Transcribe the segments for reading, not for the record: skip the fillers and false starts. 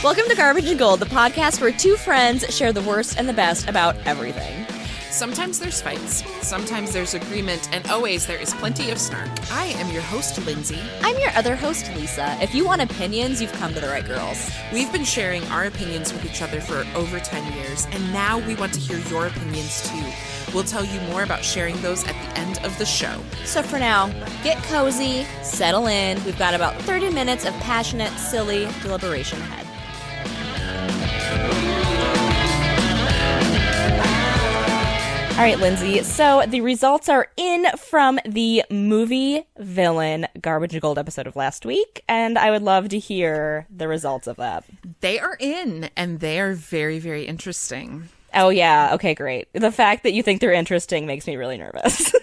Welcome to Garbage and Gold, the podcast where two friends share the worst and the best about everything. Sometimes there's fights, sometimes there's agreement, and always there is plenty of snark. I am your host, Lindsey. I'm your other host, Lisa. If you want opinions, you've come to the right girls. We've been sharing our opinions with each other for over 10 years, and now we want to hear your opinions too. We'll tell you more about sharing those at the end of the show. So for now, get cozy, settle in. We've got about 30 minutes of passionate, silly deliberation ahead. All right, Lindsey, so the results are in from the movie villain Garbage and Gold episode of last week, and I would love to hear the results of that. They are in, and they are very, very interesting. Oh, yeah. Okay, great. The fact that you think they're interesting makes me really nervous.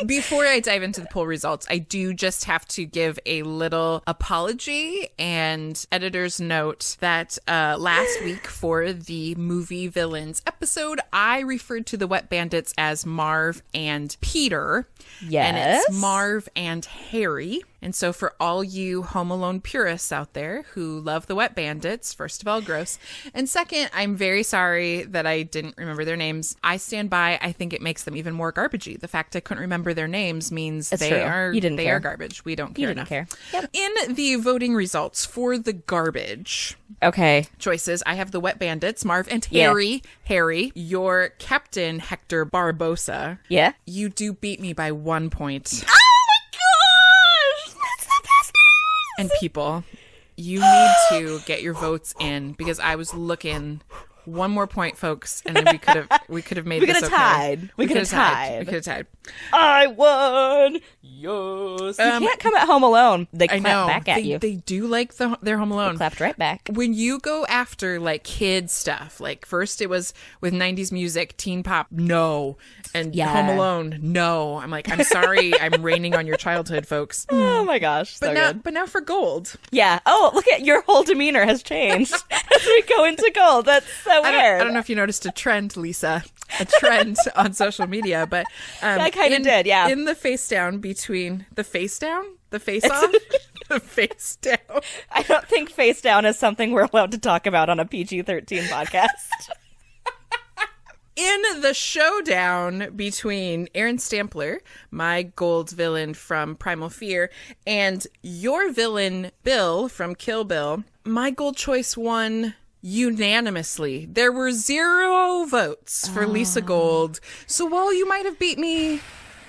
Before I dive into the poll results, I do just have to give a little apology and editor's note that last week for the movie villains episode, I referred to the Wet Bandits as Marv and Peter. Yes. And it's Marv and Harry. And so for all you Home Alone purists out there who love the Wet Bandits, first of all, gross. And second, I'm very sorry that I didn't remember their names. I stand by. I think it makes them even more garbagey. The fact I couldn't remember their names means it's they true. are you didn't they care. are garbage. We don't care you didn't enough. Care. Yep. In the voting results for the garbage choices, I have the Wet Bandits, Marv and Harry. Yeah. Harry, your Captain Hector Barbosa. Yeah. You do beat me by 1 point. And people, you need to get your votes in because I was looking. One more point, folks, and then we could have made this okay. Tied. We could have tied. We could have tied. I won. Yes. You can't come at Home Alone. They clap back at you. They do like their Home Alone. They clapped right back. When you go after like kid stuff, like first it was with 90s music, teen pop, no, and Home Alone, no. I'm like, I'm sorry, I'm raining on your childhood, folks. Oh my gosh, but now for gold. Yeah. Oh, look at your whole demeanor has changed as we go into gold. That's so weird. I don't know if you noticed a trend, Lisa. A trend on social media, but I kind of did, yeah. In the face down between the face down, the face off, the face down. I don't think face down is something we're allowed to talk about on a PG-13 podcast. In the showdown between Aaron Stampler, my gold villain from Primal Fear, and your villain, Bill from Kill Bill, my gold choice won unanimously. There were 0 votes for Lisa Gold. So while you might have beat me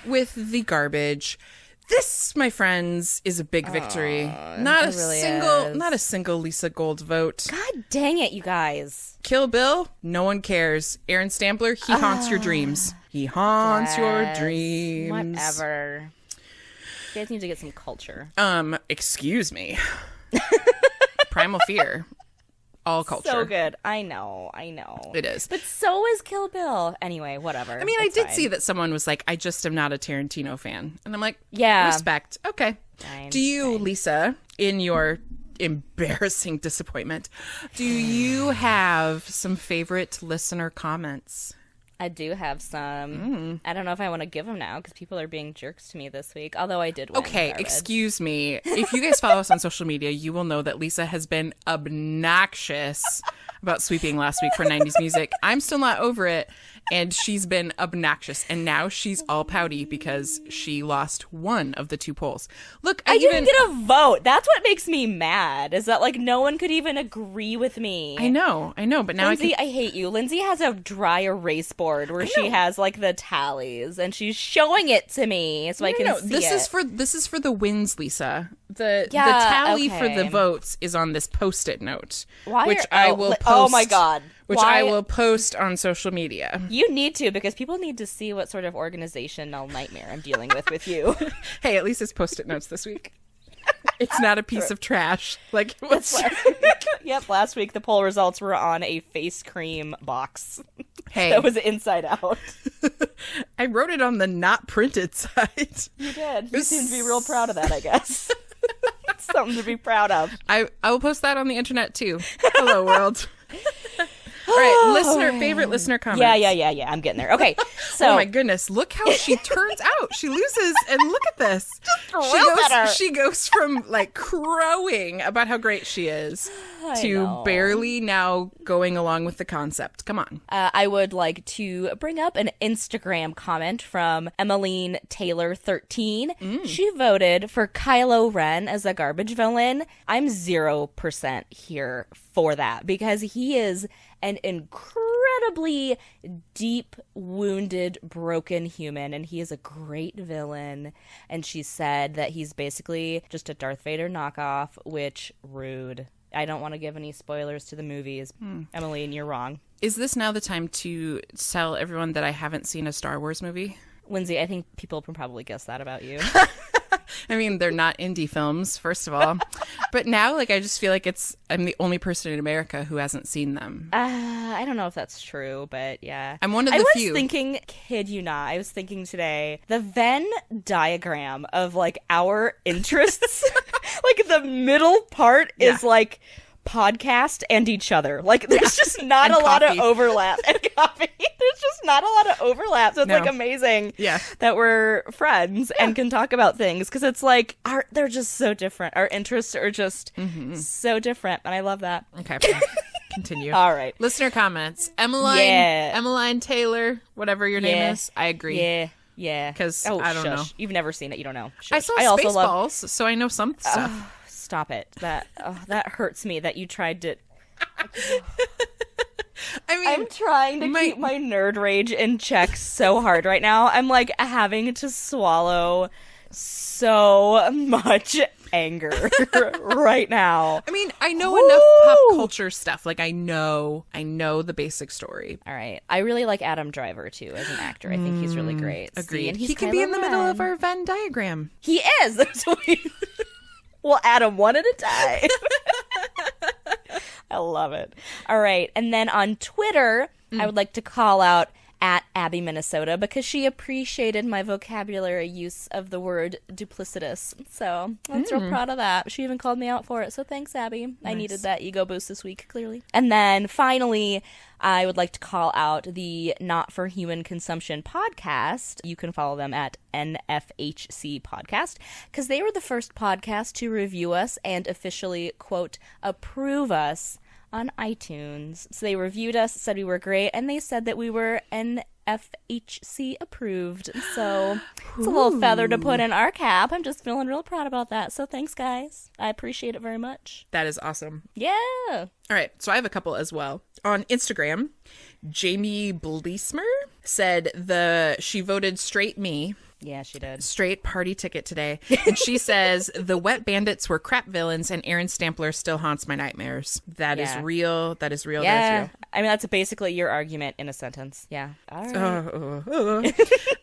with the garbage, this, my friends, is a big victory. Not a single Lisa Gold vote. God dang it, you guys. Kill Bill, no one cares. Aaron Stampler, he haunts your dreams. He haunts your dreams. Whatever. You guys need to get some culture. Excuse me. Primal Fear. All culture. So good. I know. It is. But so is Kill Bill. Anyway, whatever. I mean, I did see that someone was like, I just am not a Tarantino fan. And I'm like, yeah. Respect. Okay. Fine. Do you, Lisa, in your embarrassing disappointment, do you have some favorite listener comments? I do have some. I don't know if I want to give them now because people are being jerks to me this week, although I did win. Okay, excuse me. If you guys follow us on social media, you will know that Lisa has been obnoxious about sweeping last week for 90s music. I'm still not over it, and she's been obnoxious, and now she's all pouty because she lost one of the 2 polls. Look, I didn't get a vote. That's what makes me mad, is that like no one could even agree with me. I know, but now Lindsey, I hate you. Lindsey has a dry erase board where she has like the tallies, and she's showing it to me so I can see this it. This is for the wins, Lisa. The tally for the votes is on this post-it note, I will post. Oh my god. I will post on social media. You need to, because people need to see what sort of organizational nightmare I'm dealing with you. Hey, at least it's post-it notes this week. It's not a piece of trash like it was. Yep, last week the poll results were on a face cream box. Hey. That was inside out. I wrote it on the not printed side. You did. You seem to be real proud of that, I guess. Something to be proud of. I will post that on the internet too. Hello, world. All right, favorite listener comments. Yeah. I'm getting there. Okay, so oh my goodness, look how she turns out. She loses, and look at this. She goes from like crowing about how great she is to barely now going along with the concept. Come on. I would like to bring up an Instagram comment from Emmeline Taylor 13. She voted for Kylo Ren as a garbage villain. I'm 0% here for that because he is an incredibly deep, wounded, broken human, and he is a great villain. And she said that he's basically just a Darth Vader knockoff, which rude. I don't want to give any spoilers to the movies. Emmeline, you're wrong. Is this now the time to tell everyone that I haven't seen a Star Wars movie? Lindsay, I think people can probably guess that about you. I mean, they're not indie films, first of all. But now, like, I just feel like I'm the only person in America who hasn't seen them. I don't know if that's true, but yeah. I'm one of the few. I was thinking, kid you not, I was thinking today, the Venn diagram of, like, our interests, like, the middle part is, like, podcast and each other. Like, there's just not a lot of overlap. And coffee. There's just not a lot of overlap. So it's like amazing that we're friends and can talk about things because it's like they're just so different. Our interests are just so different, and I love that. Okay. Continue. All right. Listener comments. Emmeline Taylor, whatever your name is. I agree. Yeah. Because I don't know. You've never seen it. You don't know. I saw Spaceballs, so I know some stuff. Stop it. That hurts me that you tried to... I mean, I'm trying to keep my nerd rage in check so hard right now. I'm like having to swallow so much anger right now. I mean, I know enough pop culture stuff. Like I know the basic story. All right. I really like Adam Driver too as an actor. I think he's really great. Agreed. He can be in the middle of our Venn diagram. He is. That's what Well, Adam, one at a time. I love it. All right. And then on Twitter, I would like to call out at Abby, Minnesota, because she appreciated my vocabulary use of the word duplicitous. So I'm real proud of that. She even called me out for it. So thanks, Abby. Nice. I needed that ego boost this week, clearly. And then finally, I would like to call out the Not for Human Consumption podcast. You can follow them at NFHC Podcast because they were the first podcast to review us and officially, quote, approve us on iTunes. So they reviewed us, said we were great, and they said that we were NFHC approved. So it's a little feather to put in our cap. I'm just feeling real proud about that. So thanks, guys. I appreciate it very much. That is awesome. Yeah. All right. So I have a couple as well. On Instagram, Jamie Bleesmer said she voted straight me. Yeah, she did. Straight party ticket today. And she says, the wet bandits were crap villains and Aaron Stampler still haunts my nightmares. That is real. That is real. Yeah. That is real. I mean, that's basically your argument in a sentence. Yeah. All right.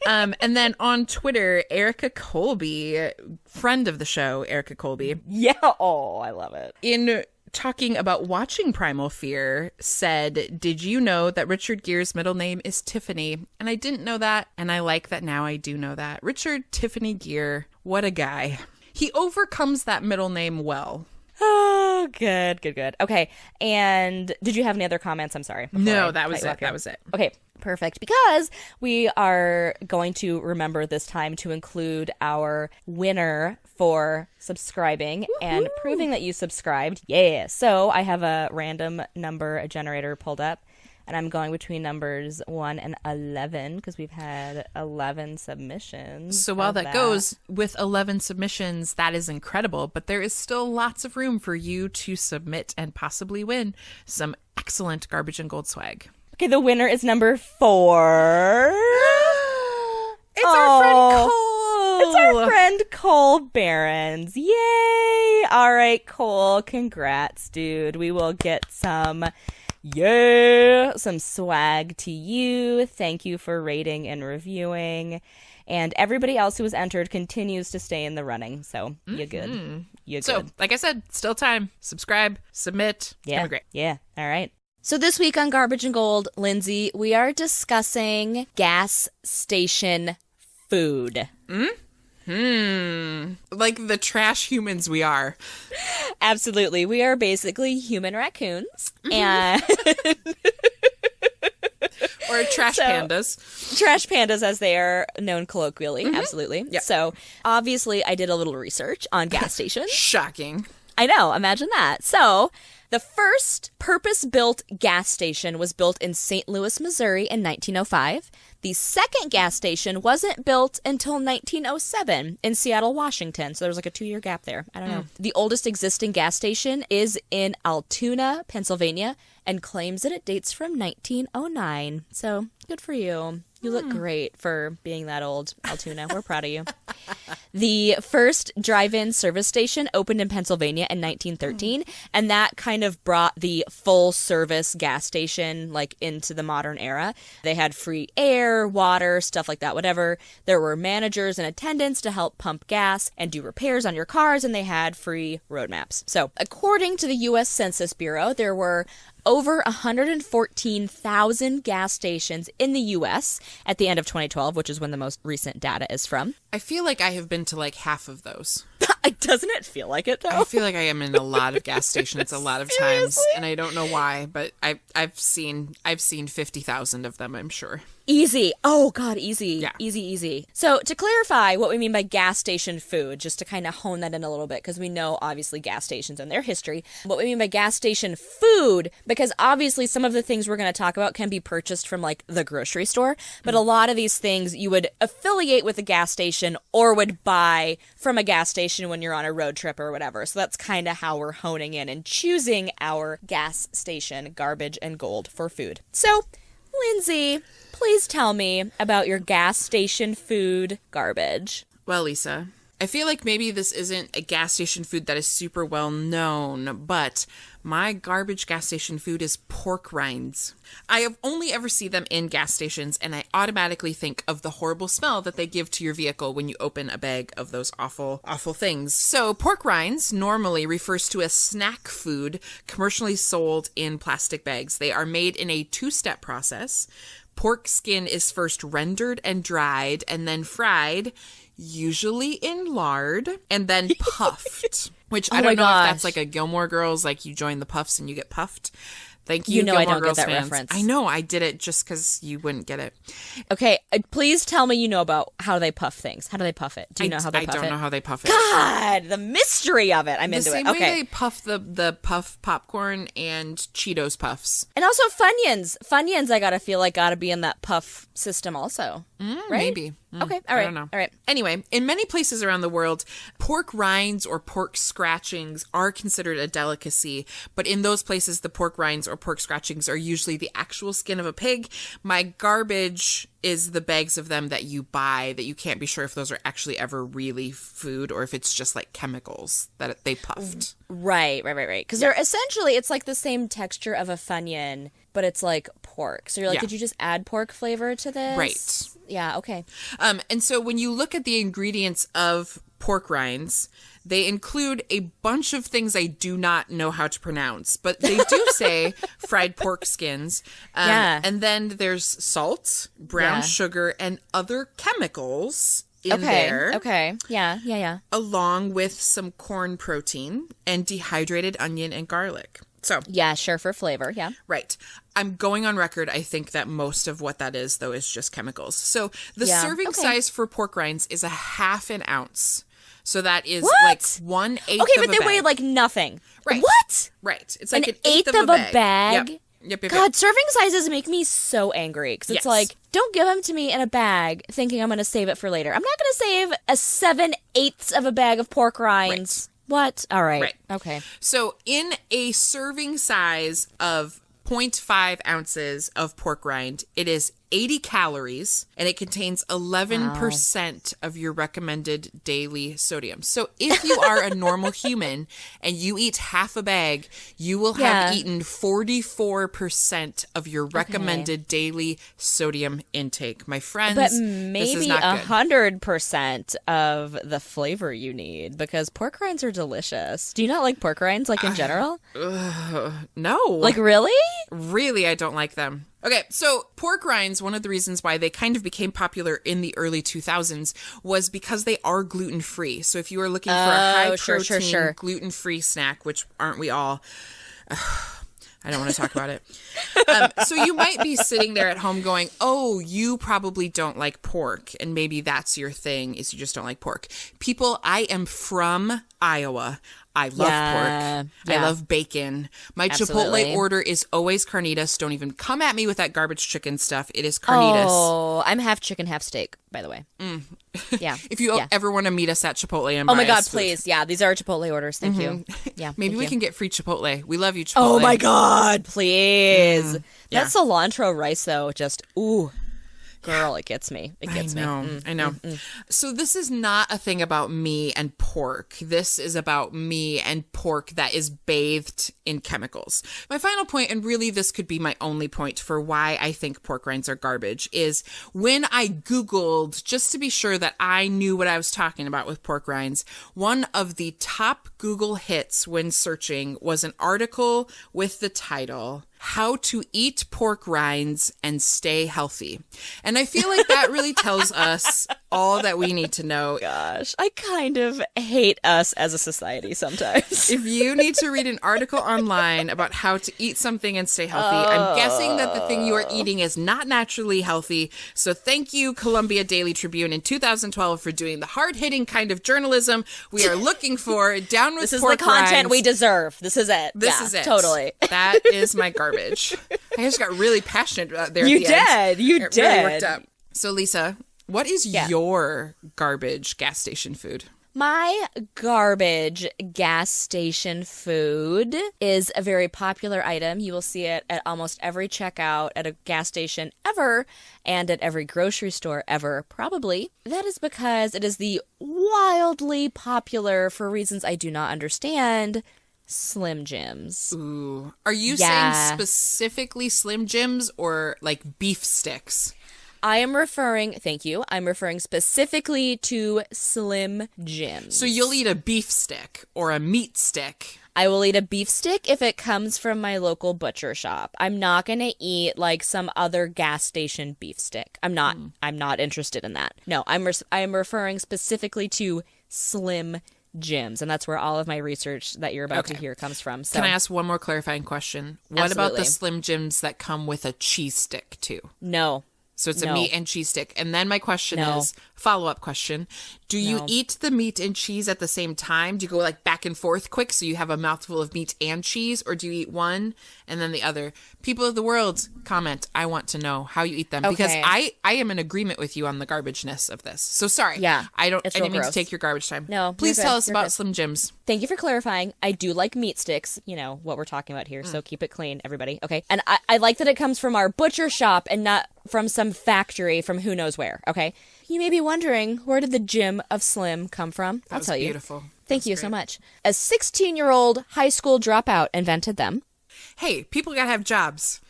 And then on Twitter, Erica Colby, friend of the show, Erica Colby. Yeah. Oh, I love it. In talking about watching Primal Fear, said, did you know that Richard Gere's middle name is Tiffany? And I didn't know that, and I like that now I do know that. Richard Tiffany Gere, what a guy. He overcomes that middle name well. Oh, good. Okay, and did you have any other comments? I'm sorry. No, that was it. That was it. Okay, perfect. Because we are going to remember this time to include our winner for subscribing and proving that you subscribed. Yeah. So I have a random number generator pulled up, and I'm going between numbers 1 and 11 because we've had 11 submissions. So while that goes, with 11 submissions, that is incredible, but there is still lots of room for you to submit and possibly win some excellent Garbage and Gold swag. Okay, the winner is number 4. It's our friend Cole. It's our friend Cole Behrens. Yay! All right, Cole, congrats, dude. We will get some swag to you. Thank you for rating and reviewing. And everybody else who was entered continues to stay in the running. So you're good. You're so, good. Like I said, still time. Subscribe, submit. Yeah. It's great. Yeah. All right. So this week on Garbage and Gold, Lindsay, we are discussing gas station food. Like the trash humans we are. Absolutely. We are basically human raccoons. And Or trash pandas. Trash pandas, as they are known colloquially. Absolutely. Yep. So, obviously, I did a little research on gas stations. Shocking. I know. Imagine that. So, the first purpose-built gas station was built in St. Louis, Missouri in 1905. The second gas station wasn't built until 1907 in Seattle, Washington. So there was like a 2-year gap there. I don't know. The oldest existing gas station is in Altoona, Pennsylvania, and claims that it dates from 1909. So good for you. You look great for being that old, Altoona. We're proud of you. The first drive-in service station opened in Pennsylvania in 1913, and that kind of brought the full-service gas station like into the modern era. They had free air, water, stuff like that, whatever. There were managers and attendants to help pump gas and do repairs on your cars, and they had free road maps. So, according to the U.S. Census Bureau, there were over 114,000 gas stations in the U.S. at the end of 2012, which is when the most recent data is from. I feel like I have been to like half of those. Doesn't it feel like it, though? I feel like I am in a lot of gas stations a lot of times, and I don't know why, but I've seen 50,000 of them, I'm sure. Easy. Oh, God, easy. Yeah. Easy. So to clarify what we mean by gas station food, just to kind of hone that in a little bit, because we know, obviously, gas stations and their history. What we mean by gas station food, because obviously some of the things we're going to talk about can be purchased from, like, the grocery store, but a lot of these things you would affiliate with a gas station or would buy from a gas station when you're on a road trip or whatever. So that's kind of how we're honing in and choosing our gas station garbage and gold for food. So, Lindsay, please tell me about your gas station food garbage. Well, Lisa, I feel like maybe this isn't a gas station food that is super well known, but my garbage gas station food is pork rinds. I have only ever seen them in gas stations, and I automatically think of the horrible smell that they give to your vehicle when you open a bag of those awful, awful things. So pork rinds normally refers to a snack food commercially sold in plastic bags. They are made in a 2-step process. Pork skin is first rendered and dried and then fried, usually in lard, and then puffed. Which I don't know if that's like a Gilmore Girls, like you join the Puffs and you get puffed. Thank you, You know Gilmore I don't Girls get that fans. reference. I know, I did it just because you wouldn't get it. Okay, please tell me you know about how they puff things. How do they puff it? Do you know how they puff it? I don't know how they puff it. God, the mystery of it. I'm into it. The same Okay. way they puff the puff popcorn and Cheetos Puffs. And also Funyuns. Funyuns, I gotta feel like gotta be in that puff system also. Right? Maybe. Okay, all right. I don't know. All right. Anyway, in many places around the world, pork rinds or pork scratchings are considered a delicacy, but in those places, the pork rinds or pork scratchings are usually the actual skin of a pig. My garbage is the bags of them that you buy that you can't be sure if those are actually ever really food or if it's just like chemicals that they puffed. Right. Because they're essentially, it's like the same texture of a Funyun, but it's like pork. So you're like, Yeah. did you just add pork flavor to this? Right. Yeah, okay. And so when you look at the ingredients of pork rinds, they include a bunch of things I do not know how to pronounce, but they do say fried pork skins. Yeah. And then there's salt, brown Yeah. sugar, and other chemicals in there. Okay. Yeah. Along with some corn protein and dehydrated onion and garlic. So, Yeah, sure, for flavor, yeah. right. I'm going on record. I think that most of what that is, though, is just chemicals. So the Yeah, serving okay. size for pork rinds is a half an ounce. So that is What? like 1/8 Okay, of but a they bag. weigh like nothing. Right. What? Right. It's like An an eighth of a bag? Yep. God, serving sizes make me so angry because it's Yes. like, don't give them to me in a bag thinking I'm going to save it for later. I'm not going to save a 7/8 of a bag of pork rinds. What? All right. Right. Okay. So in a serving size of 0.5 ounces of pork rind, it is 80 calories, and it contains 11% of your recommended daily sodium. So if you are a normal human and you eat half a bag, you will have Yeah. eaten 44% of your recommended daily sodium intake. My friends, But this is maybe not good. 100% of the flavor you need because pork rinds are delicious. Do you not like pork rinds, like in general? No. Like, really? Really, I don't like them. Okay, so pork rinds, one of the reasons why they kind of became popular in the early 2000s was because they are gluten-free. So if you are looking for a high-protein, gluten-free snack, which aren't we all... I don't want to talk about it. So you might be sitting there at home going, oh, you probably don't like pork. And maybe that's your thing, is you just don't like pork. People, I am from Iowa. I love pork. I love bacon. My Chipotle order is always carnitas. Don't even come at me with that garbage chicken stuff. It is carnitas. Oh, I'm half chicken, half steak, by the way. Yeah. If you ever want to meet us at Chipotle and buy my God, us food. please. Yeah, these are Chipotle orders. Thank you. Yeah. Maybe we can get free Chipotle. We love you, Chipotle. Oh my God, please. That cilantro rice, though, just, ooh. Girl, it gets me. It gets me. I know. So this is not a thing about me and pork. This is about me and pork that is bathed in chemicals. My final point, and really this could be my only point for why I think pork rinds are garbage, is when I Googled, just to be sure that I knew what I was talking about with pork rinds, one of the top Google hits when searching was an article with the title, How to Eat Pork Rinds and Stay Healthy. And I feel like that really tells us all that we need to know. Gosh, I kind of hate us as a society sometimes. If you need to read an article online about how to eat something and stay healthy, I'm guessing that the thing you are eating is not naturally healthy. So thank you, Columbia Daily Tribune in 2012, for doing the hard-hitting kind of journalism we are looking for. Down with This is pork the content rinds. we deserve. This is it. This is it. Totally. That is my garbage. I just got really passionate there at the end. You did. It really worked out. So, Lisa, what is your garbage gas station food? My garbage gas station food is a very popular item. You will see it at almost every checkout at a gas station ever and at every grocery store ever, probably. That is because it is the wildly popular, for reasons I do not understand, Slim Jims. Ooh. Are you saying specifically Slim Jims or like beef sticks? I'm referring specifically to Slim Jims. So you'll eat a beef stick or a meat stick. I will eat a beef stick if it comes from my local butcher shop. I'm not going to eat like some other gas station beef stick. I'm not interested in that. No, I'm referring specifically to Slim Jims, and that's where all of my research that you're about to hear comes from. So, can I ask one more clarifying question? What about the Slim Jims that come with a cheese stick too? No. So it's a meat and cheese stick. And then my question is, follow-up question, do you eat the meat and cheese at the same time? Do you go like back and forth quick so you have a mouthful of meat and cheese? Or do you eat one and then the other? People of the world, comment. I want to know how you eat them. Because I am in agreement with you on the garbageness of this. So sorry. Yeah, I didn't mean to take your garbage time. No. Please tell us about Slim Jims. Thank you for clarifying. I do like meat sticks, you know, what we're talking about here. So keep it clean, everybody. Okay. And I like that it comes from our butcher shop and not from some factory from who knows where. Okay. You may be wondering, where did the Jim of Slim come from? I'll tell you. Beautiful. Thank you so much. A 16-year-old high school dropout invented them. Hey, people gotta have jobs.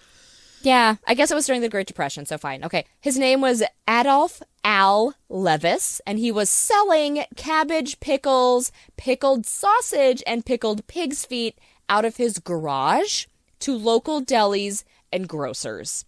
Yeah, I guess it was during the Great Depression, so fine. Okay. His name was Adolf Al Levis, and he was selling cabbage, pickles, pickled sausage, and pickled pig's feet out of his garage to local delis and grocers.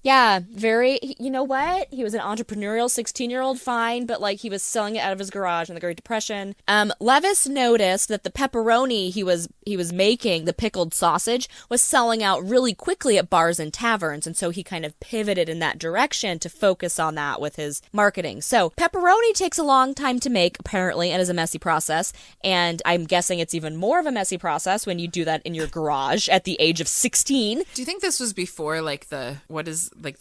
Yeah, you know what? He was an entrepreneurial 16-year-old, fine, but like he was selling it out of his garage in the Great Depression. Levis noticed that the pepperoni he was making, the pickled sausage, was selling out really quickly at bars and taverns, and so he kind of pivoted in that direction to focus on that with his marketing. So pepperoni takes a long time to make, apparently, and is a messy process, and I'm guessing it's even more of a messy process when you do that in your garage at the age of 16. Do you think this was before like the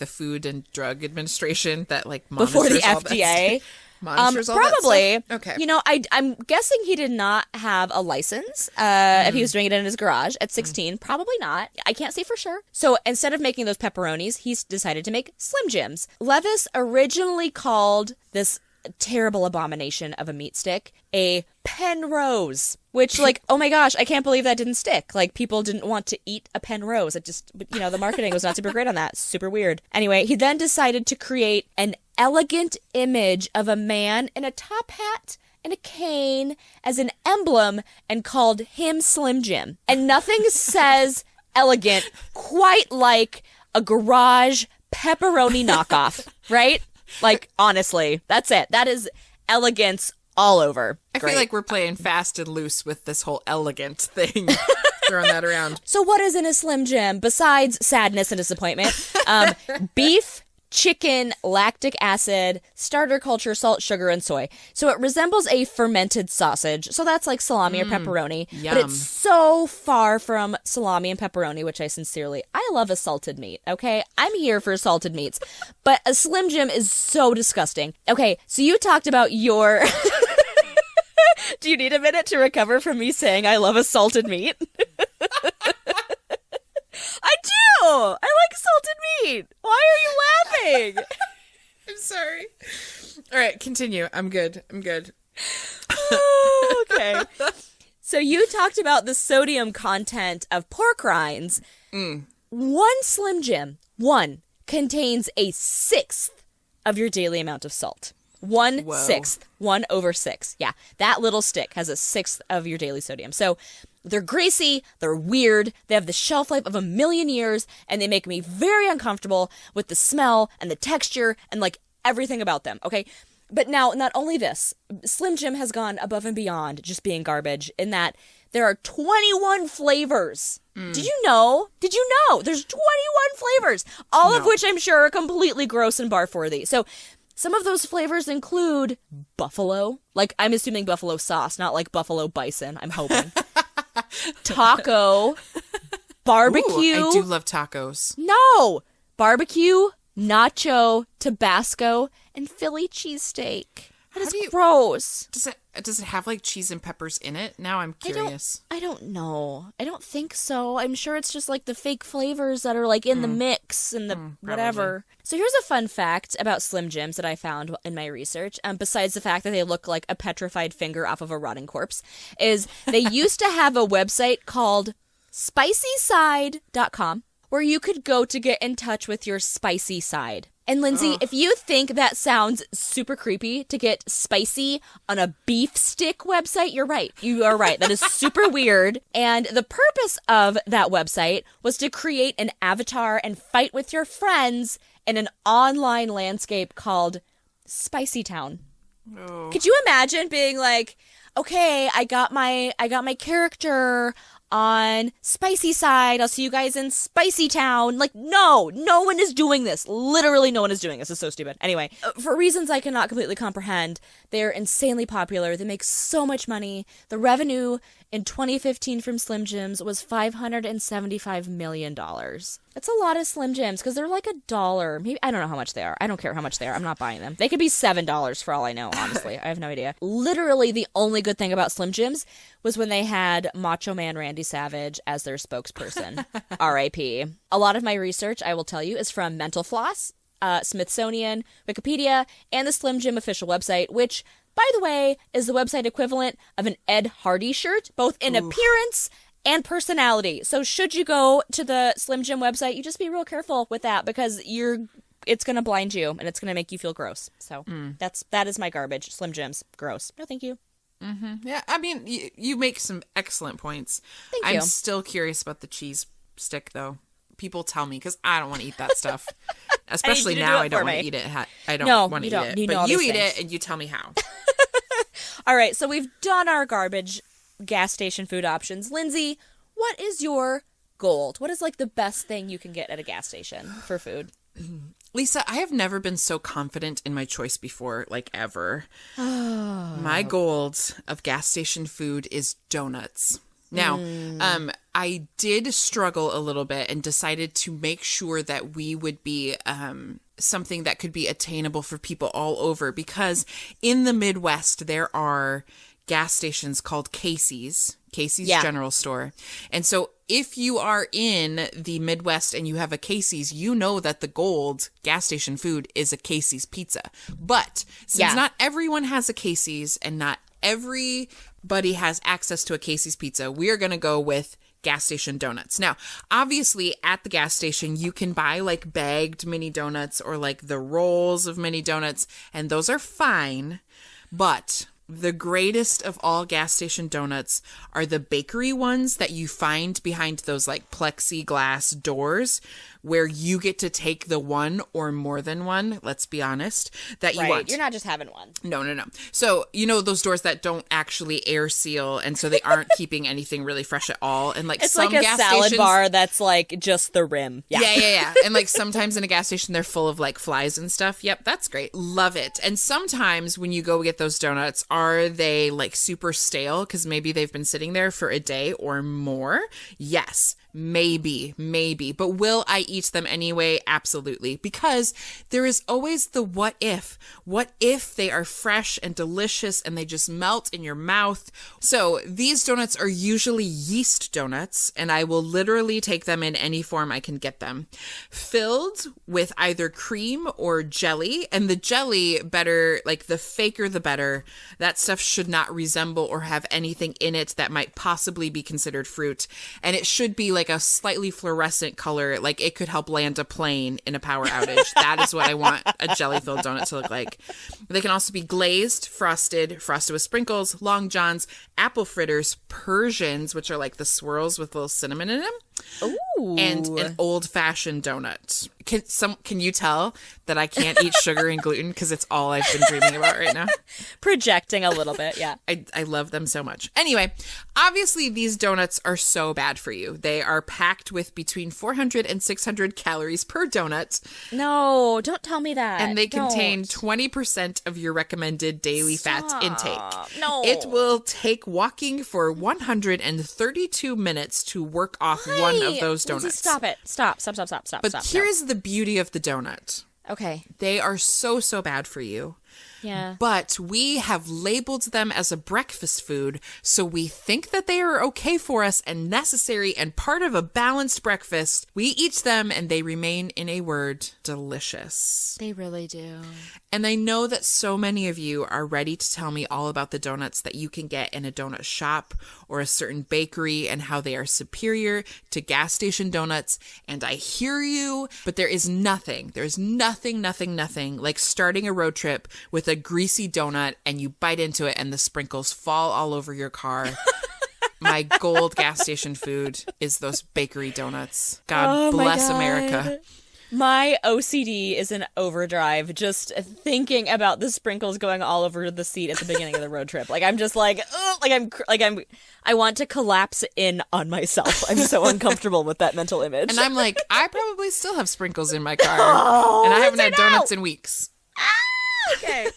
Food and Drug Administration that like monitors before the all FDA? Monitors all probably. That stuff? Okay. You know, I'm guessing he did not have a license if he was doing it in his garage at 16. Probably not. I can't say for sure. So instead of making those pepperonis, he's decided to make Slim Jims. Levis originally called this terrible abomination of a meat stick a Penrose, which like, oh my gosh, I can't believe that didn't stick. Like people didn't want to eat a Penrose. It just, you know, the marketing was not super great on that. Super weird. Anyway, he then decided to create an elegant image of a man in a top hat and a cane as an emblem and called him Slim Jim. And nothing says elegant, quite like a garage pepperoni knockoff, right? Like, honestly, that's it. That is elegance all over. I feel like we're playing fast and loose with this whole elegant thing. Throwing that around. So what is in a Slim Jim besides sadness and disappointment? Beef, chicken, lactic acid, starter culture, salt, sugar, and soy. So it resembles a fermented sausage. So that's like salami or pepperoni. Yum. But it's so far from salami and pepperoni, which I love a salted meat, okay? I'm here for salted meats. But a Slim Jim is so disgusting. Okay, so you talked about your... Do you need a minute to recover from me saying I love a salted meat? I do! I like salted meat! Why are you laughing? I'm sorry. All right, continue. I'm good. Okay. So you talked about the sodium content of pork rinds. One Slim Jim, contains a sixth of your daily amount of salt. 1/6. 1/6. Yeah, that little stick has a sixth of your daily sodium. So they're greasy, they're weird, they have the shelf life of 1,000,000 years, and they make me very uncomfortable with the smell and the texture and like everything about them, okay? But now, not only this, Slim Jim has gone above and beyond just being garbage in that there are 21 flavors. Did you know? There's 21 flavors, all of which I'm sure are completely gross and barf-worthy. So some of those flavors include buffalo. Like, I'm assuming buffalo sauce, not like buffalo bison, I'm hoping. Taco. Barbecue. Ooh, I do love tacos. No! Barbecue, nacho, Tabasco, and Philly cheesesteak. That is gross. Does it have like cheese and peppers in it? Now I'm curious. I don't know. I don't think so. I'm sure it's just like the fake flavors that are like in the mix and the whatever. So here's a fun fact about Slim Jims that I found in my research. Besides the fact that they look like a petrified finger off of a rotting corpse, is they used to have a website called spicyside.com where you could go to get in touch with your spicy side. And Lindsay, if you think that sounds super creepy to get spicy on a beef stick website, you're right. You are right. That is super weird. And the purpose of that website was to create an avatar and fight with your friends in an online landscape called Spicy Town. Oh. Could you imagine being like, okay, I got my character on Spicy Side. I'll see you guys in Spicy Town. Like, no one is doing this. Literally no one is doing this. It's so stupid. Anyway, for reasons I cannot completely comprehend, they're insanely popular. They make so much money. The revenue in 2015 from Slim Jims was $575 million. That's a lot of Slim Jims because they're like $1. Maybe, I don't know how much they are. I don't care how much they are. I'm not buying them. They could be $7 for all I know, honestly. I have no idea. Literally the only good thing about Slim Jims was when they had Macho Man Randy Savage as their spokesperson. R.I.P. A lot of my research, I will tell you, is from Mental Floss, Smithsonian, Wikipedia, and the Slim Jim official website, which, by the way, is the website equivalent of an Ed Hardy shirt, both in appearance and personality. So should you go to the Slim Jim website, you just be real careful with that because it's going to blind you and it's going to make you feel gross. So that is my garbage. Slim Jims, gross. No, thank you. Mm-hmm. Yeah, I mean, you make some excellent points. Thank you. I'm still curious about the cheese stick, though. People tell me because I don't want to eat that stuff. Especially now, I don't want to eat it. I don't want to eat it. But you eat it and you tell me how. All right, so we've done our garbage gas station food options. Lindsay, what is your gold? What is like the best thing you can get at a gas station for food? Lisa, I have never been so confident in my choice before, like ever. My gold of gas station food is donuts. Now, I did struggle a little bit and decided to make sure that we would be something that could be attainable for people all over, because in the Midwest, there are gas stations called Casey's General Store. And so if you are in the Midwest and you have a Casey's, you know that the gold gas station food is a Casey's pizza. But since not everyone has a Casey's and not everybody has access to a Casey's pizza, we are going to go with gas station donuts. Now, obviously at the gas station, you can buy like bagged mini donuts or like the rolls of mini donuts, and those are fine. But The greatest of all gas station donuts are the bakery ones that you find behind those like plexiglass doors where you get to take the one or more than one, let's be honest, that you want. You're not just having one. No. So, you know those doors that don't actually air seal, and so they aren't keeping anything really fresh at all. And like It's some like a gas salad stations, bar that's like just the rim. Yeah. And like sometimes in a gas station, they're full of like flies and stuff. Yep, that's great. Love it. And sometimes when you go get those donuts, are they like super stale because maybe they've been sitting there for a day or more? Yes. Maybe. But will I eat them anyway? Absolutely. Because there is always the what if. What if they are fresh and delicious and they just melt in your mouth? So these donuts are usually yeast donuts, and I will literally take them in any form I can get them. Filled with either cream or jelly, and the jelly, better, like the faker the better. That stuff should not resemble or have anything in it that might possibly be considered fruit. And it should be like a slightly fluorescent color, like it could help land a plane in a power outage. That is what I want a jelly-filled donut to look like. They can also be glazed, frosted with sprinkles, long johns, apple fritters, Persians, which are like the swirls with a little cinnamon in them. Ooh. And an old-fashioned donut. Can you tell that I can't eat sugar and gluten because it's all I've been dreaming about right now? Projecting a little bit, yeah. I love them so much. Anyway, obviously these donuts are so bad for you. They are packed with between 400 and 600 calories per donut. No, don't tell me that. And they contain Don't. 20% of your recommended daily fat intake. No. It will take walking for 132 minutes to work off one of those donuts. Lindsay, stop it. Stop. But Stop. here's the beauty of the donut. Okay. They are so bad for you. Yeah. But we have labeled them as a breakfast food, so we think that they are okay for us and necessary and part of a balanced breakfast. We eat them and they remain, in a word, delicious. They really do. And I know that so many of you are ready to tell me all about the donuts that you can get in a donut shop or a certain bakery and how they are superior to gas station donuts. And I hear you, but there's nothing like starting a road trip with a greasy donut and you bite into it and the sprinkles fall all over your car. My gold gas station food is those bakery donuts. God bless America. My OCD is in overdrive just thinking about the sprinkles going all over the seat at the beginning of the road trip. Like I'm just like, ugh, I want to collapse in on myself. I'm so uncomfortable with that mental image. And I'm like, I probably still have sprinkles in my car, Oh, and I haven't had Lindsay, no! donuts in weeks. Okay.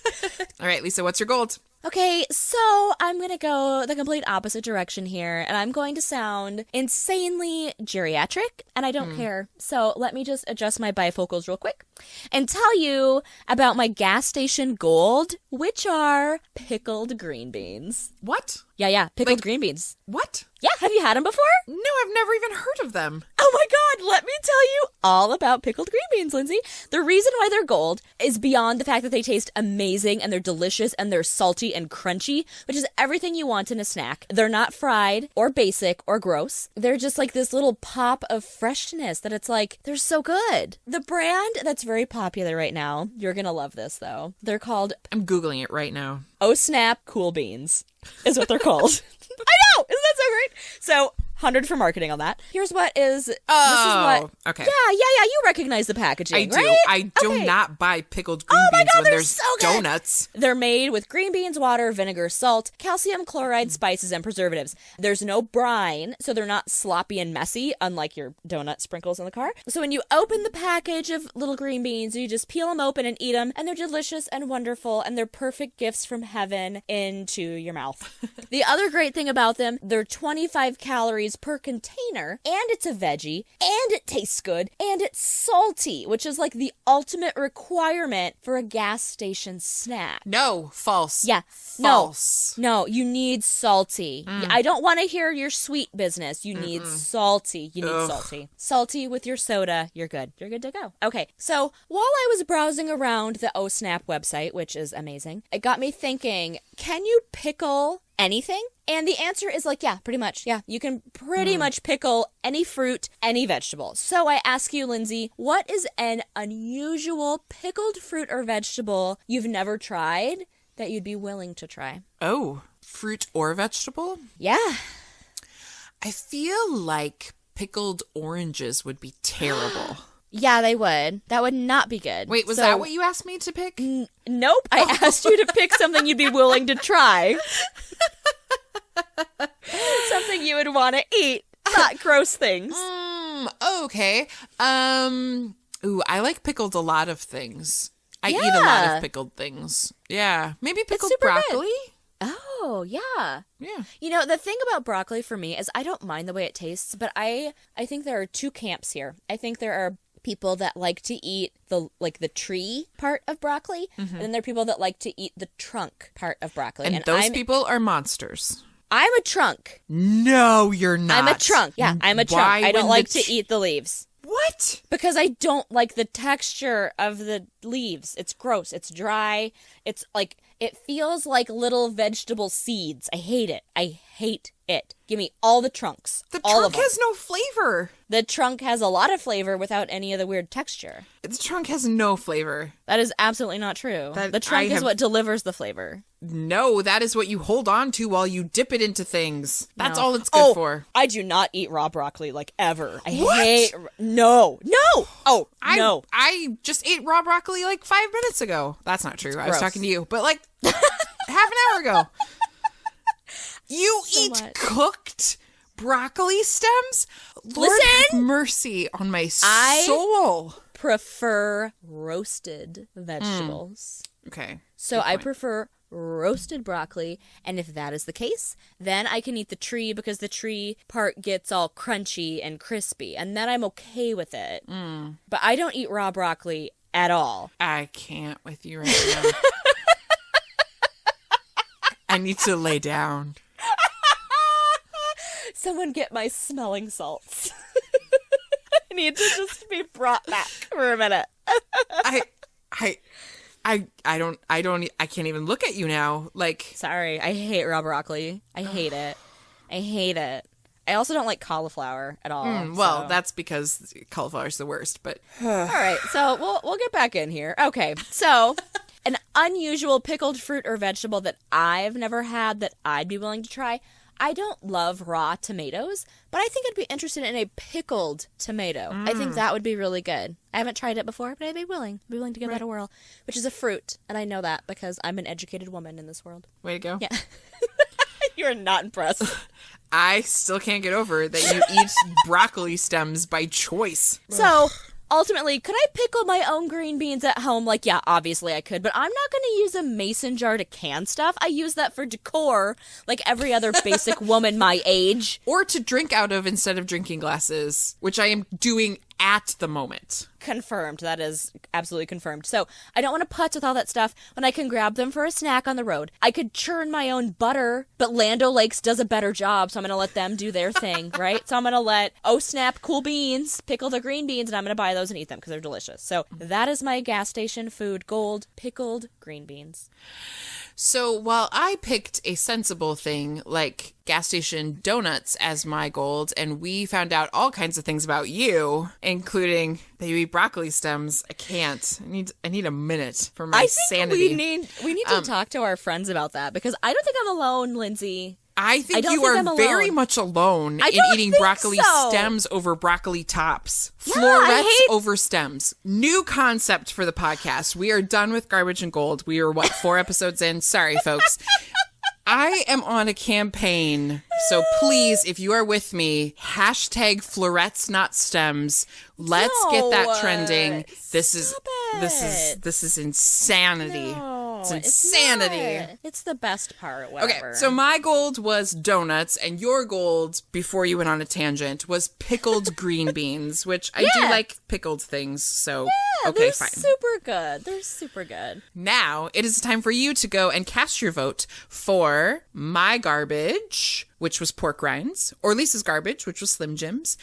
All right, Lisa, what's your gold? Okay, so I'm going to go the complete opposite direction here, and I'm going to sound insanely geriatric, and I don't care. So let me just adjust my bifocals real quick and tell you about my gas station gold, which are pickled green beans. What? Yeah, pickled green beans. What? Yeah, have you had them before? No, I've never even heard of them. Oh my god, let me tell you all about pickled green beans, Lindsay. The reason why they're gold is beyond the fact that they taste amazing and they're delicious and they're salty and crunchy, which is everything you want in a snack. They're not fried or basic or gross. They're just like this little pop of freshness that it's like, they're so good. The brand that's very popular right now, you're gonna love this though. They're called I'm Googling it right now. Oh Snap Cool Beans is what they're called. I know! Isn't that so great? So, 100 for marketing on that. Here's what is... this is what, okay. Yeah, you recognize the packaging, I do. right? I do Okay. not buy pickled green Oh my beans God, when they're there's so good. donuts. They're made with green beans, water, vinegar, salt, calcium chloride, spices, and preservatives. There's no brine, so they're not sloppy and messy, unlike your donut sprinkles in the car. So when you open the package of little green beans, you just peel them open and eat them, and they're delicious and wonderful, and they're perfect gifts from heaven into your mouth. The other great thing about them, they're 25 calories per container, and it's a veggie, and it tastes good, and it's salty, which is like the ultimate requirement for a gas station snack. No, false. Yeah. False. No, you need salty. I don't want to hear your sweet business. You need salty. You need salty. Salty with your soda. You're good. You're good to go. Okay, so while I was browsing around the Oh Snap website, which is amazing, it got me thinking, can you pickle anything? And the answer is like, yeah, pretty much. Yeah, you can pretty much pickle any fruit, any vegetable. So I ask you, Lindsay, what is an unusual pickled fruit or vegetable you've never tried that you'd be willing to try? Oh, fruit or vegetable? Yeah. I feel like pickled oranges would be terrible. Yeah, they would. That would not be good. Wait, was that what you asked me to pick? Nope. I asked you to pick something you'd be willing to try. Something you would want to eat, not gross things. Okay. Ooh, I like pickled a lot of things. I eat a lot of pickled things. Yeah. Maybe pickled broccoli? Good. Oh, yeah. Yeah. You know, the thing about broccoli for me is I don't mind the way it tastes, but I think there are two camps here. I think there are people that like to eat the tree part of broccoli, and then there are people that like to eat the trunk part of broccoli. And those people are monsters. I'm a trunk. No, you're not. I'm a trunk. Yeah, I'm a trunk. I don't like to eat the leaves. What? Because I don't like the texture of the leaves. It's gross. It's dry. It's like, it feels like little vegetable seeds. I hate it. I hate it. Give me all the trunks. The all trunk of them. has no flavor. The trunk has a lot of flavor without any of the weird texture. The trunk has no flavor. That is absolutely not true. The trunk is what delivers the flavor. No, that is what you hold on to while you dip it into things. That's all it's good for. I do not eat raw broccoli, like, ever. I hate... No. Oh, no. I just ate raw broccoli like 5 minutes ago. That's not true. I was talking to you. But like half an hour ago. You eat cooked broccoli stems? Lord have mercy on my soul. I prefer roasted vegetables. Okay. So I prefer roasted broccoli, and if that is the case, then I can eat the tree because the tree part gets all crunchy and crispy, and then I'm okay with it. But I don't eat raw broccoli at all. I can't with you right now. I need to lay down. Someone get my smelling salts. I need to just be brought back for a minute. I can't even look at you now. Like, sorry, I hate raw broccoli. I hate it. I also don't like cauliflower at all. Well, that's because cauliflower is the worst, but... All right, so we'll get back in here. Okay, so an unusual pickled fruit or vegetable that I've never had that I'd be willing to try. I don't love raw tomatoes, but I think I'd be interested in a pickled tomato. I think that would be really good. I haven't tried it before, but I'd be willing. to give that a whirl, which is a fruit, and I know that because I'm an educated woman in this world. Way to go. Yeah. You're not impressed. I still can't get over that you eat broccoli stems by choice. So... ultimately, could I pickle my own green beans at home? Like, yeah, obviously I could, but I'm not going to use a mason jar to can stuff. I use that for decor, like every other basic woman my age. Or to drink out of instead of drinking glasses, which I am doing at the moment. Confirmed. That is absolutely confirmed. So I don't want to putz with all that stuff when I can grab them for a snack on the road. I could churn my own butter, but Land O'Lakes does a better job, so I'm going to let them do their thing, right? So I'm going to let Snap Cool Beans pickle the green beans, and I'm going to buy those and eat them because they're delicious. So that is my gas station food, gold pickled green beans. So while I picked a sensible thing like gas station donuts as my gold, and we found out all kinds of things about you, including that you eat broccoli stems, I can't. I need a minute for my sanity. We need to talk to our friends about that because I don't think I'm alone, Lindsay. I think you are very much alone in eating broccoli stems over broccoli tops. Yeah, Florets over stems. New concept for the podcast. We are done with garbage and gold. We are, 4 episodes in? Sorry, folks. I am on a campaign, so please, if you are with me, hashtag florets, not stems. Let's get that trending. This is insanity. It's insanity. It's the best part, whatever. Okay, so my gold was donuts, and your gold, before you went on a tangent, was pickled green beans, which I do like pickled things, so okay, fine. They're super good. Now, it is time for you to go and cast your vote for my garbage, which was pork rinds, or Lisa's garbage, which was Slim Jims,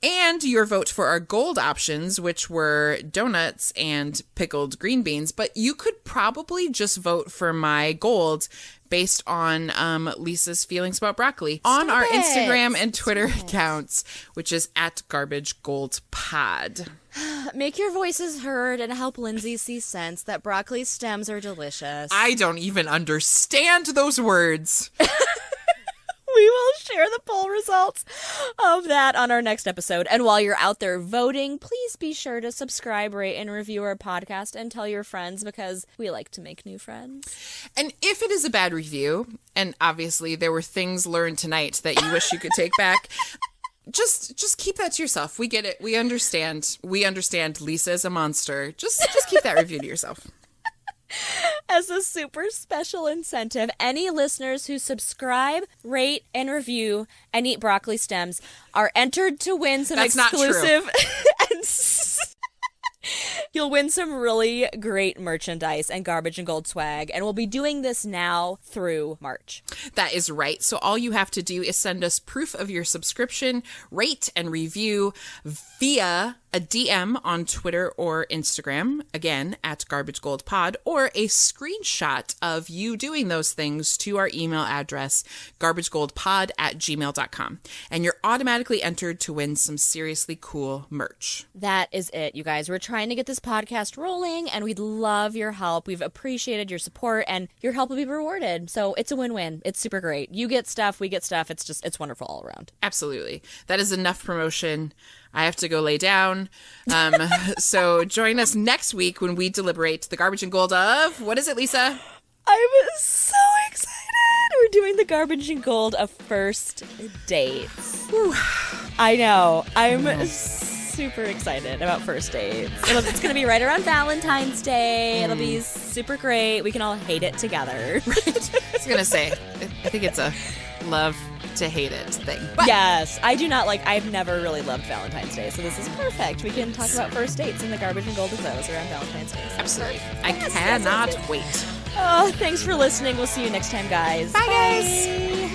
and your vote for our gold options, which were donuts and pickled green beans. But you could probably just vote for my gold based on Lisa's feelings about broccoli on our Instagram and Twitter accounts, which is @GarbageGoldPod. make your voices heard and help Lindsey see sense that broccoli stems are delicious. I don't even understand those words. We will share the poll results of that on our next episode. And while you're out there voting, please be sure to subscribe, rate, and review our podcast and tell your friends because we like to make new friends. And if it is a bad review, and obviously there were things learned tonight that you wish you could take back, just keep that to yourself. We get it. We understand. We understand Lisa is a monster. Just keep that review to yourself. As a super special incentive, any listeners who subscribe, rate, and review and eat broccoli stems are entered to win some That's exclusive and you'll win some really great merchandise and Garbage and Gold swag, and we'll be doing this now through March. That is right. So all you have to do is send us proof of your subscription, rate and review via a DM on Twitter or Instagram, again, at Garbage Gold Pod, or a screenshot of you doing those things to our email address, garbagegoldpod@gmail.com. And you're automatically entered to win some seriously cool merch. That is it, you guys. We're trying to get this podcast rolling, and we'd love your help. We've appreciated your support, and your help will be rewarded. So it's a win-win. It's super great. You get stuff, we get stuff. It's wonderful all around. Absolutely. That is enough promotion. I have to go lay down. So join us next week when we deliberate the Garbage and Gold of, what is it, Lisa? I'm so excited. We're doing the Garbage and Gold of first dates. Whew. I know. I'm super excited about first dates. It's going to be right around Valentine's Day. It'll be super great. We can all hate it together. Right. I was going to say, I think it's a love to hate it thing. But yes, I've never really loved Valentine's Day, so this is perfect. We can talk about first dates and the Garbage and Gold of those around Valentine's Day. So absolutely. I cannot wait. Oh, thanks for listening. We'll see you next time, guys. Bye, guys.